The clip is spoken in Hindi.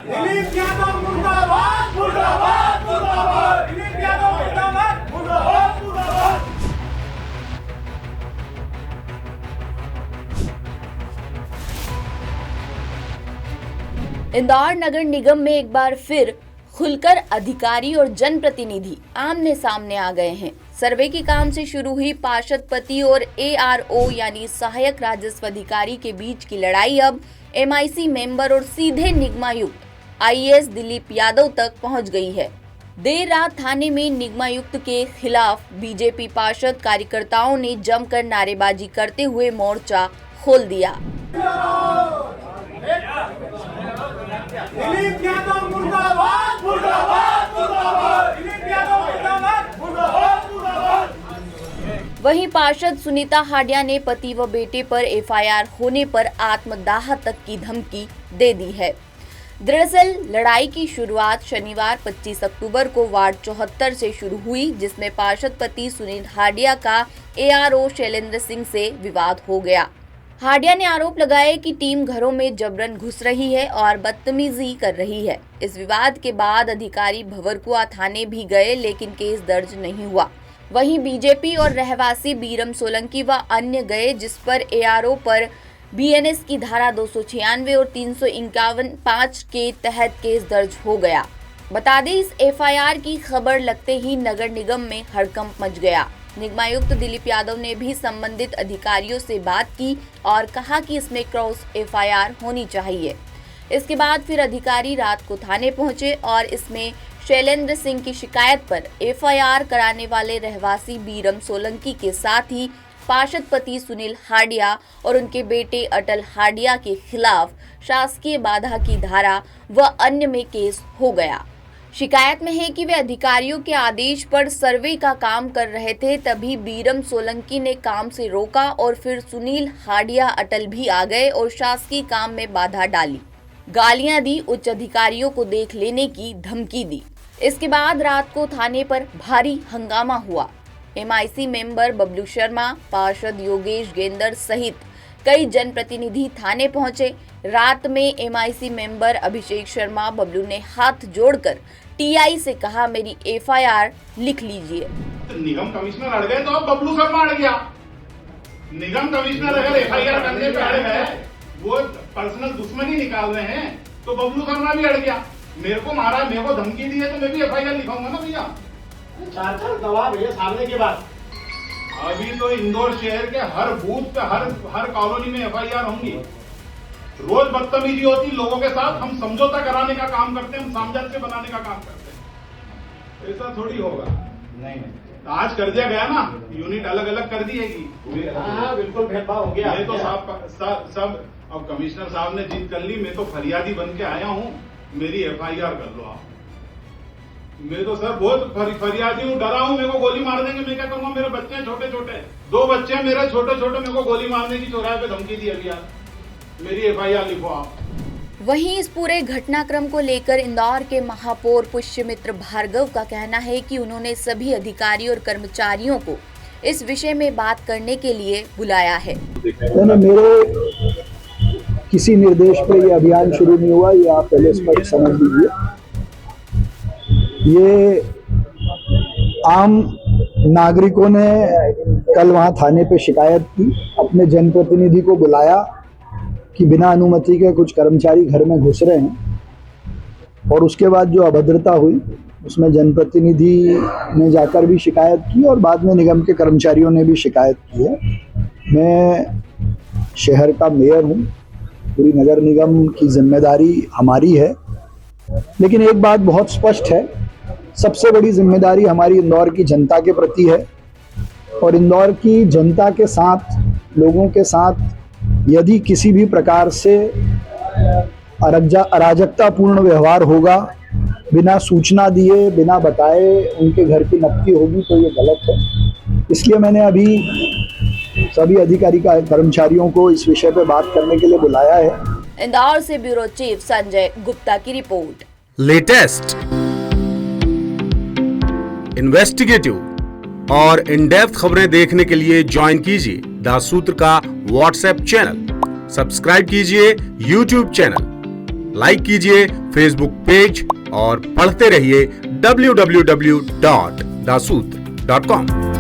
दिलीप यादव मुर्दाबाद मुर्दाबाद मुर्दाबाद दिलीप यादव मुर्दाबाद मुर्दाबाद मुर्दाबाद। इंदौर नगर निगम में एक बार फिर खुलकर अधिकारी और जनप्रतिनिधि आमने सामने आ गए हैं। सर्वे के काम से शुरू हुई पार्षद पति और ARO यानी सहायक राजस्व अधिकारी के बीच की लड़ाई अब MIC मेंबर और सीधे निगमायुक्त IAS दिलीप यादव तक पहुंच गई है। देर रात थाने में निगमायुक्त के खिलाफ बीजेपी पार्षद कार्यकर्ताओं ने जमकर नारेबाजी करते हुए मोर्चा खोल दिया। दिलीप यादव मुर्दाबाद मुर्दाबाद मुर्दाबाद दिलीप यादव मुर्दाबाद मुर्दाबाद मुर्दाबाद। वहीं पार्षद सुनीता हाडिया ने पति व बेटे पर FIR होने पर आत्मदाह तक की धमकी दे दी है। दरअसल लड़ाई की शुरुआत शनिवार 25 अक्टूबर को वार्ड 74 से शुरू हुई, जिसमें पार्षद पति सुनील हाडिया का ARO शैलेंद्र सिंह से विवाद हो गया। हाडिया ने आरोप लगाया कि टीम घरों में जबरन घुस रही है और बदतमीजी कर रही है। इस विवाद के बाद अधिकारी भंवरकुआ थाने भी गए, लेकिन केस दर्ज नहीं हुआ। वहीं बीजेपी और रहवासी बीरम सोलंकी व अन्य गए, जिस पर ARO पर BNS की धारा 296 और 351(5) के तहत केस दर्ज हो गया। बता दें, इस FIR की खबर लगते ही नगर निगम में हड़कंप मच गया। निगमायुक्त दिलीप यादव ने भी संबंधित अधिकारियों से बात की और कहा कि इसमें क्रॉस FIR होनी चाहिए। इसके बाद फिर अधिकारी रात को थाने पहुंचे और इसमें शैलेंद्र सिंह की शिकायत पर FIR कराने वाले रहवासी बीरम सोलंकी के साथ ही पार्षद पति सुनील हाडिया और उनके बेटे अटल हाडिया के खिलाफ शासकीय बाधा की धारा व अन्य में केस हो गया। शिकायत में है कि वे अधिकारियों के आदेश पर सर्वे का काम कर रहे थे, तभी बीरम सोलंकी ने काम से रोका और फिर सुनील हाडिया अटल भी आ गए और शासकीय काम में बाधा डाली, गालियां दी, उच्च अधिकारियों को देख लेने की धमकी दी। इसके बाद रात को थाने पर भारी हंगामा हुआ। MIC मेंबर बबलू शर्मा, पार्षद योगेश गेंदर सहित कई जनप्रतिनिधि थाने पहुंचे। रात में MIC मेंबर अभिषेक शर्मा बबलू ने हाथ जोड़कर TI से कहा, मेरी FIR लिख लीजिए। निगम कमिश्नर अड़ गए तो अब बबलू शर्मा अड़ गया। निगम कमिश्नर अगर FIR करने पे अड़ गए, वो पर्सनल दुश्मनी निकाल रहे हैं, तो बबलू शर्मा भी अड़ गया। मेरे को मारा, मेरे को धमकी दी है, तो मैं भी FIR लिखाऊंगा ना भैया। 4 गवाह भैया सामने के बाद अभी तो इंदौर शहर के हर बूथ पे हर कॉलोनी में FIR होंगी। रोज बदतमीजी होती लोगों के साथ। हम समझौता कराने का काम करते हैं, हम सामंजस्य बनाने का काम करते हैं। ऐसा थोड़ी होगा। नहीं आज कर दिया गया ना, यूनिट अलग अलग कर दी है। हाँ बिल्कुल भेदभाव हो गया। मैं तो सब अब कमिश्नर साहब ने जीत कर ली, मैं तो फरियादी बन के आया हूँ, मेरी FIR कर लो आप। मैं तो सर बहुत फरियादी हूँ, डरा हूँ। मेरे को गोली मार देंगे, मैं क्या करूंगा? मेरे बच्चे हैं छोटे छोटे, 2 बच्चे हैं मेरे छोटे छोटे, मेरे को गोली मारने की चौराहे पे धमकी दी अभी। मेरी FIR लिखो आप। वहीं इस पूरे घटनाक्रम को लेकर इंदौर के महापौर पुष्यमित्र भार्गव का कहना है कि उन्होंने सभी अधिकारी और कर्मचारियों को इस विषय में बात करने के लिए बुलाया है। मेरे किसी निर्देश पर यह अभियान शुरू नहीं हुआ, ये आप पहले स्पष्ट समझ लीजिए। ये आम नागरिकों ने कल वहाँ थाने पे शिकायत की, अपने जनप्रतिनिधि को बुलाया कि बिना अनुमति के कुछ कर्मचारी घर में घुस रहे हैं, और उसके बाद जो अभद्रता हुई उसमें जनप्रतिनिधि ने जाकर भी शिकायत की और बाद में निगम के कर्मचारियों ने भी शिकायत की है। मैं शहर का मेयर हूँ, पूरी नगर निगम की जिम्मेदारी हमारी है, लेकिन एक बात बहुत स्पष्ट है, सबसे बड़ी जिम्मेदारी हमारी इंदौर की जनता के प्रति है। और इंदौर की जनता के साथ, लोगों के साथ यदि किसी भी प्रकार से अराजकतापूर्ण व्यवहार होगा, बिना सूचना दिए, बिना बताए उनके घर की नपकी होगी, तो ये गलत है। इसलिए मैंने अभी सभी अधिकारी कर्मचारियों को इस विषय पर बात करने के लिए बुलाया है। इंदौर से ब्यूरो चीफ संजय गुप्ता की रिपोर्ट। लेटेस्ट, इन्वेस्टिगेटिव और इन डेप्थ खबरें देखने के लिए ज्वाइन कीजिए दासूत्र का व्हाट्सएप चैनल, सब्सक्राइब कीजिए यूट्यूब चैनल लाइक कीजिए फेसबुक पेज और पढ़ते रहिए www.daसूत्र.com।